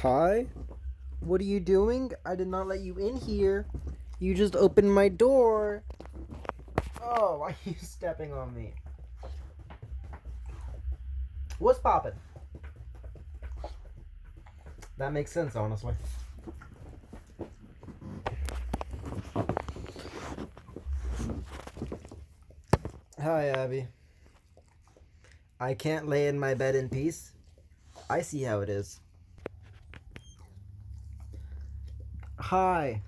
Hi? What are you doing? I did not let you in here. You just opened my door. Oh, why are you stepping on me? What's poppin'? That makes sense, honestly. Hi, Abby. I can't lay in my bed in peace. I see how it is. Hi.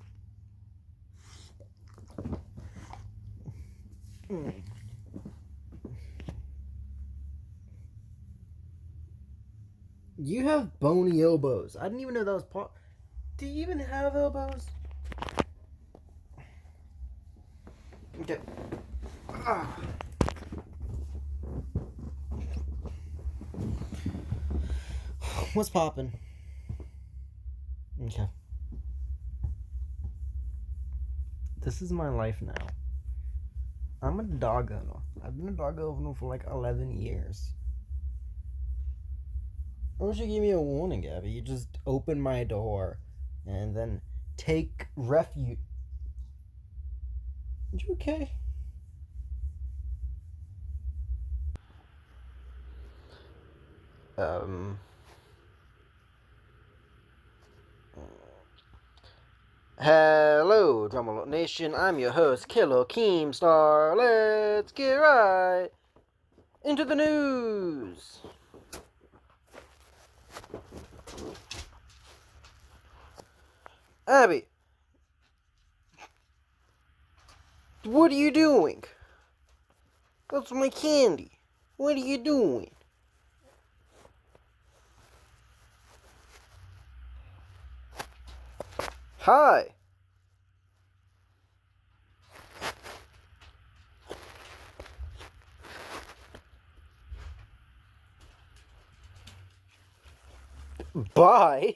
You have bony elbows. I didn't even know that was part. Do you even have elbows? Okay. Ah. What's poppin'? Okay. This is my life now. I'm a dog owner. I've been a dog owner for like 11 years. Why don't you give me a warning, Gabby? You just open my door and then take refuge. You okay? Um. Hello, Drumroll Nation. I'm your host, Killer Keemstar. Let's get right into the news. Abby, what are you doing? That's my candy. What are you doing? Hi. Bye.